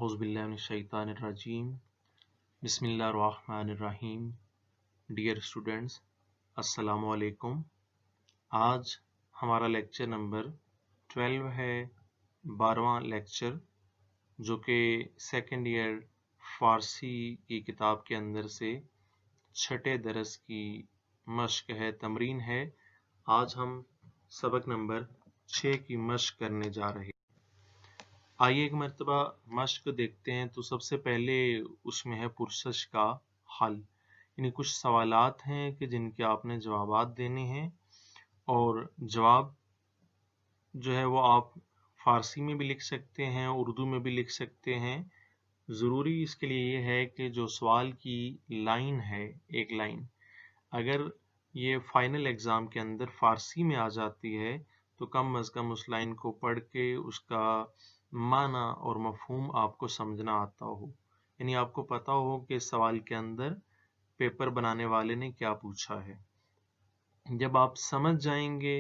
اعوذ باللہ من الشیطان الرجیم بسم اللہ الرحمن الرحیم. ڈیئر اسٹوڈنٹس، السلام علیکم. آج ہمارا لیکچر نمبر 12 ہے، 12واں لیکچر، جو کہ سیکنڈ ایئر فارسی کی کتاب کے اندر سے چھٹے درس کی مشق ہے، تمرین ہے. آج ہم سبق نمبر 6 کی مشق کرنے جا رہے ہیں. آئیے ایک مرتبہ مشق دیکھتے ہیں. تو سب سے پہلے اس میں ہے پرسش کا حل، یعنی کچھ سوالات ہیں کہ جن کے آپ نے جوابات دینے ہیں، اور جواب جو ہے وہ آپ فارسی میں بھی لکھ سکتے ہیں، اردو میں بھی لکھ سکتے ہیں. ضروری اس کے لیے یہ ہے کہ جو سوال کی لائن ہے، ایک لائن، اگر یہ فائنل ایگزام کے اندر فارسی میں آ جاتی ہے تو کم از کم اس لائن کو پڑھ کے اس کا معنی اور مفہوم آپ کو سمجھنا آتا ہو، یعنی آپ کو پتا ہو کہ سوال کے اندر پیپر بنانے والے نے کیا پوچھا ہے. جب آپ سمجھ جائیں گے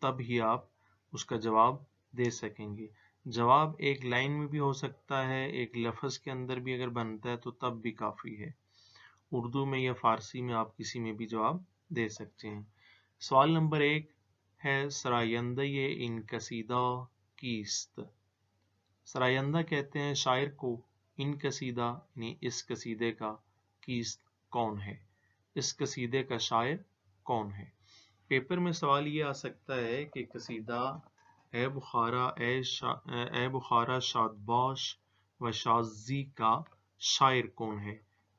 تب ہی آپ اس کا جواب دے سکیں گے. جواب ایک لائن میں بھی ہو سکتا ہے، ایک لفظ کے اندر بھی اگر بنتا ہے تو تب بھی کافی ہے. اردو میں یا فارسی میں آپ کسی میں بھی جواب دے سکتے ہیں. سوال نمبر 1 ہے سرایندہ ان قصیدہ کیست. سرایندہ کہتے ہیں شاعر کو، ان قصیدہ یعنی اس قصیدے کا، کیست کون ہے، اس قصیدے کا شاعر کون ہے. پیپر میں سوال یہ آ سکتا ہے کہ قصیدہ اے بخارا شادباش و شازی کا شاعر کون ہے.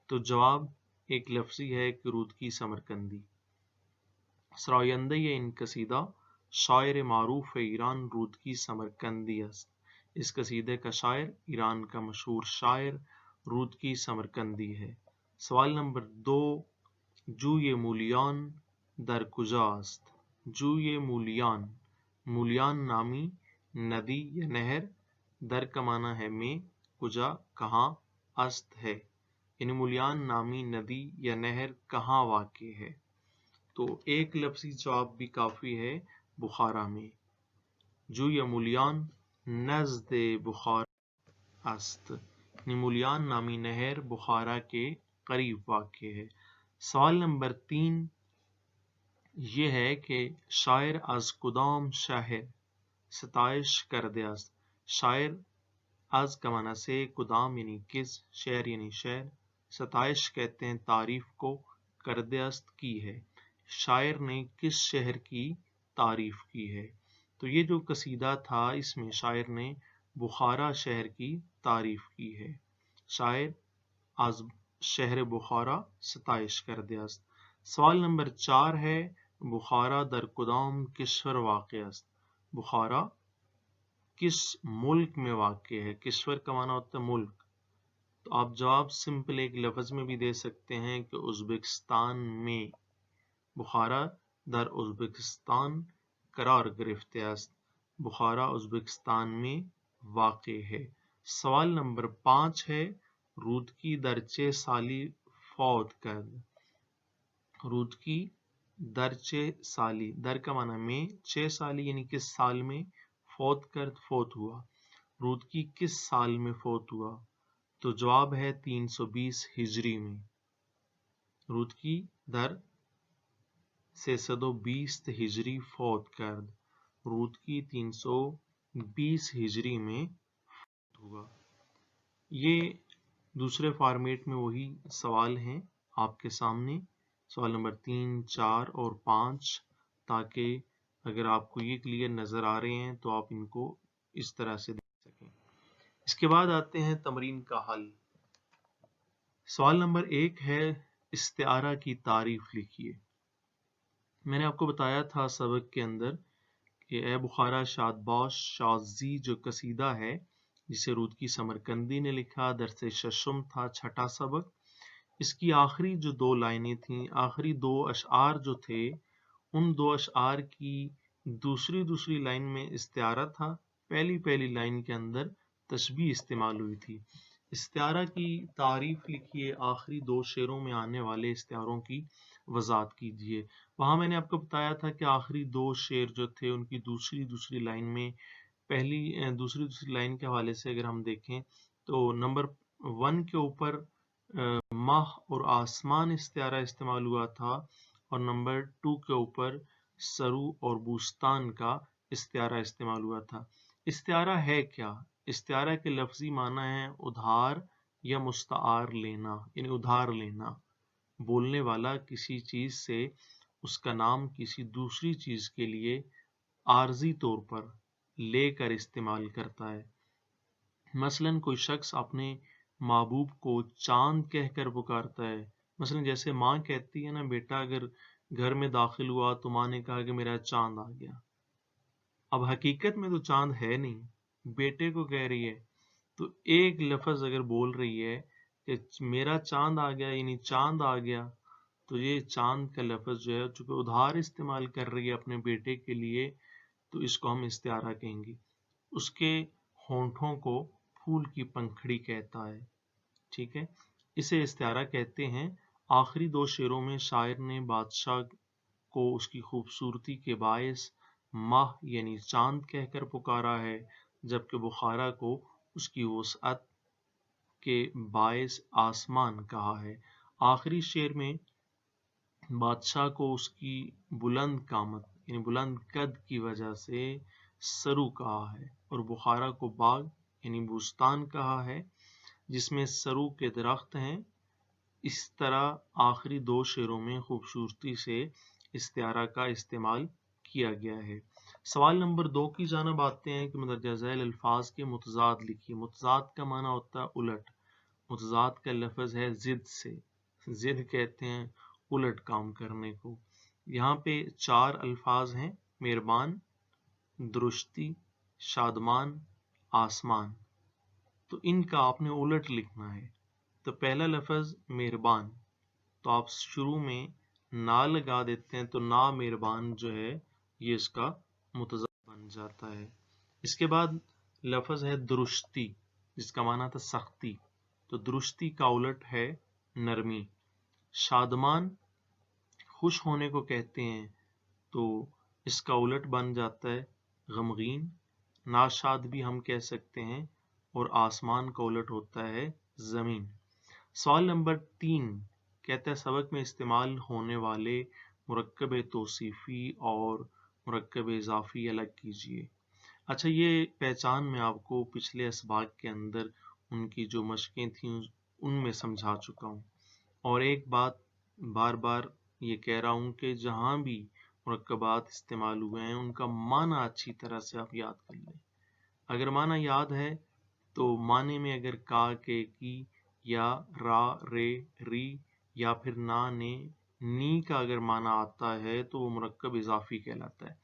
تو جواب ایک لفظی ہے کہ رودکی سمرقندی. سرایندہ ان قصیدہ شاعر معروف ایران رودکی سمرقندی است. اس قصیدے کا شاعر ایران کا مشہور شاعر رودکی سمرقندی ہے. سوال نمبر 2 جوی مولیان در کجا است. جوی مولیان، مولیان نامی ندی یا نہر، در کا معنی ہے میں، کجا کہاں، است ہے، یعنی مولیان نامی ندی یا نہر کہاں واقع ہے. تو ایک لفظی جواب بھی کافی ہے، بخارا میں. جوی مولیان نزد بخارا است، یعنی مولیان نامی نہر بخارا کے قریب واقع ہے. سوال نمبر 3 یہ ہے کہ شاعر از کدام شہر ستائش کرده است. شاعر از کا معنی سے، کدام یعنی کس، شہر یعنی شہر، ستائش کہتے ہیں تعریف کو، کرده است کی ہے، شاعر نے کس شہر کی تعریف کی ہے. تو یہ جو قصیدہ تھا اس میں شاعر نے بخارا شہر کی تعریف کی ہے. شاعر از شہر بخارا ستائش کرده است. سوال نمبر 4 ہے بخارا در کدام کشور واقع است. بخارا کس ملک میں واقع ہے. کشور کا معنی ہوتا ہے ملک. تو آپ جواب سمپل ایک لفظ میں بھی دے سکتے ہیں کہ ازبکستان میں. بخارا در ازبکستان قرار گرفته است. بخارا ازبکستان میں واقع ہے. سوال نمبر 5 ہے رودکی در چه سالی فوت کرد. رودکی در چه سالی، در کا معنی میں، 6 سالی یعنی کس سال میں، فوت کرد فوت ہوا. رودکی کس سال میں فوت ہوا. تو جواب ہے 320 ہجری میں. رودکی در 320 ہجری فوت کرد. رودکی 320 ہجری میں فوت ہوا. یہ دوسرے فارمیٹ میں وہی سوال ہیں آپ کے سامنے، سوال نمبر 3، 4 اور 5، تاکہ اگر آپ کو یہ کلیئر نظر آ رہے ہیں تو آپ ان کو اس طرح سے دیکھ سکیں. اس کے بعد آتے ہیں تمرین کا حل. سوال نمبر 1 ہے استعارہ کی تعریف لکھیے. میں نے آپ کو بتایا تھا سبق کے اندر کہ اے بخارا شادباش شازی جو قصیدہ ہے جسے رودکی سمرقندی نے لکھا، درس ششم تھا، چھٹا سبق. اس کی آخری جو 2 لائنیں تھیں، آخری 2 اشعار جو تھے، ان 2 اشعار کی دوسری لائن میں استعارہ تھا، پہلی لائن کے اندر تشبیہ استعمال ہوئی تھی. استعارہ کی تعریف لکھیے، آخری 2 شعروں میں آنے والے استعاروں کی وضاحت کیجیے. وہاں میں نے آپ کو بتایا تھا کہ آخری 2 شعر جو تھے ان کی دوسری لائن میں، دوسری لائن کے حوالے سے اگر ہم دیکھیں تو نمبر 1 کے اوپر ماہ اور آسمان استعارہ استعمال ہوا تھا، اور نمبر 2 کے اوپر سرو اور بوستان کا استعارہ استعمال ہوا تھا۔ استعارہ ہے کیا؟ استعارہ کے لفظی معنی ہے ادھار یا مستعار لینا، یعنی ادھار لینا۔ بولنے والا کسی چیز سے اس کا نام کسی دوسری چیز کے لیے عارضی طور پر لے کر استعمال کرتا ہے۔ مثلاً کوئی شخص اپنے محبوب کو چاند کہہ کر پکارتا ہے۔ مثلاً جیسے ماں کہتی ہے نا، بیٹا اگر گھر میں داخل ہوا تو ماں نے کہا کہ میرا چاند آ گیا۔ اب حقیقت میں تو چاند ہے نہیں، بیٹے کو کہہ رہی ہے، تو ایک لفظ اگر بول رہی ہے کہ میرا چاند آ گیا، یعنی چاند آ گیا، تو یہ چاند کا لفظ جو ہے چونکہ ادھار استعمال کر رہی ہے اپنے بیٹے کے لیے، تو اس کو ہم استعارہ کہیں گے۔ اس کے ہونٹوں کو پھول کی پنکھڑی کہتا ہے، ٹھیک ہے، اسے استعارہ کہتے ہیں۔ آخری 2 شعروں میں شاعر نے بادشاہ کو اس کی خوبصورتی کے باعث ماہ یعنی چاند کہہ کر پکارا ہے، جبکہ بخارا کو اس کی وسعت کے باعث آسمان کہا ہے۔ آخری شعر میں بادشاہ کو اس کی بلند قامت یعنی بلند قد کی وجہ سے سرو کہا ہے، اور بخارا کو باغ یعنی بوستان کہا ہے جس میں سرو کے درخت ہیں۔ اس طرح آخری 2 شعروں میں خوبصورتی سے استعارہ کا استعمال کیا گیا ہے۔ سوال نمبر 2 کی جانب آتے ہیں کہ مندرجہ ذیل الفاظ کے متضاد لکھیے۔ متضاد کا معنی ہوتا ہے الٹ، متضاد کا لفظ ہے ضد سے، ضد کہتے ہیں الٹ کام کرنے کو۔ یہاں پہ 4 الفاظ ہیں، مہربان، درشتی، شادمان، آسمان، تو ان کا آپ نے الٹ لکھنا ہے۔ تو پہلا لفظ مہربان، تو آپ شروع میں نا لگا دیتے ہیں، تو نا مہربان جو ہے یہ اس کا متضاد بن جاتا ہے۔ اس کے بعد لفظ ہے درشتی، جس کا معنی تھا سختی، تو درشتی کا الٹ ہے نرمی۔ شادمان خوش ہونے کو کہتے ہیں، تو اس کا الٹ بن جاتا ہے غمگین۔ ناشاد بھی ہم کہہ سکتے ہیں، اور آسمان کا الٹ ہوتا ہے زمین۔ سوال نمبر 3 کہتا ہے سبق میں استعمال ہونے والے مرکب توصیفی اور مرکب اضافی الگ کیجیے۔ اچھا، یہ پہچان میں آپ کو پچھلے اسباق کے اندر ان کی جو مشقیں تھیں ان میں سمجھا چکا ہوں، اور ایک بات بار بار یہ کہہ رہا ہوں کہ جہاں بھی مرکبات استعمال ہوئے ہیں ان کا معنی اچھی طرح سے آپ یاد کر لیں۔ اگر معنی یاد ہے تو معنی میں اگر کا، کے، کی، یا را، رے، ری، یا پھر نا، نے، نی کا اگر معنی آتا ہے تو وہ مرکب اضافی کہلاتا ہے۔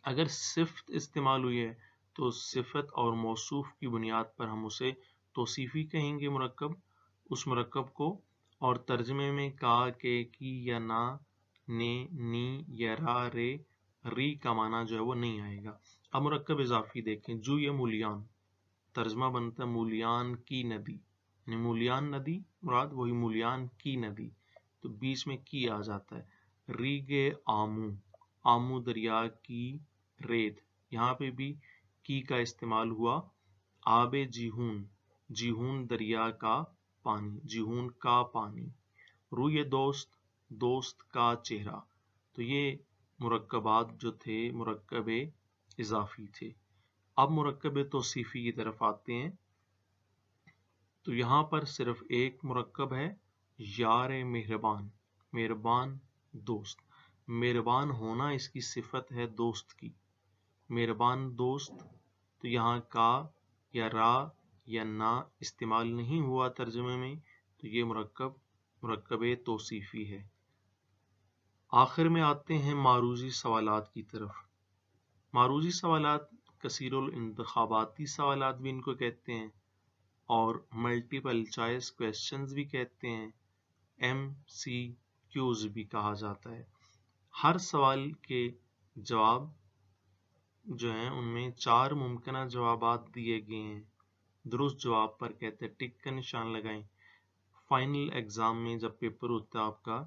اگر صفت استعمال ہوئی ہے تو صفت اور موصوف کی بنیاد پر ہم اسے توصیفی کہیں گے مرکب، اس مرکب کو، اور ترجمے میں کا، کے، کی، یا نا، نے، نی، یا را، رے، ری کا معنی جو ہے وہ نہیں آئے گا۔ اب مرکب اضافی دیکھیں، جو یا مولیان، ترجمہ بنتا ہے مولیان کی ندی، یعنی مولیان ندی مراد وہی مولیان کی ندی، تو بیچ میں کی آ جاتا ہے۔ ریگ آمو، آمو دریا کی ریت، یہاں پہ بھی کی کا استعمال ہوا۔ آب جیہون، جیہون دریا کا پانی، جیہون کا پانی۔ روی دوست، دوست کا چہرہ، تو یہ مرکبات جو تھے مرکب اضافی تھے۔ اب مرکب توصیفی کی طرف آتے ہیں، تو یہاں پر صرف ایک مرکب ہے، یار مہربان، مہربان دوست۔ مہربان ہونا اس کی صفت ہے دوست کی، مہربان دوست، تو یہاں کا یا را یا نا استعمال نہیں ہوا ترجمے میں، تو یہ مرکب توصیفی ہے۔ آخر میں آتے ہیں معروضی سوالات کی طرف۔ معروضی سوالات کثیر الانتخاباتی سوالات بھی ان کو کہتے ہیں، اور ملٹیپل چوائس کویسچنز بھی کہتے ہیں، ایم سی کیوز بھی کہا جاتا ہے۔ ہر سوال کے جواب جو ہیں ان میں 4 ممکنہ جوابات دیے گئے ہیں، درست جواب پر کہتے ہیں ٹک کا نشان لگائیں۔ فائنل ایگزام میں جب پیپر ہوتا ہے آپ کا،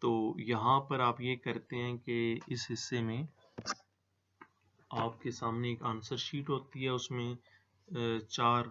تو یہاں پر آپ یہ کرتے ہیں کہ اس حصے میں آپ کے سامنے ایک آنسر شیٹ ہوتی ہے، اس میں 4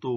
2,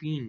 3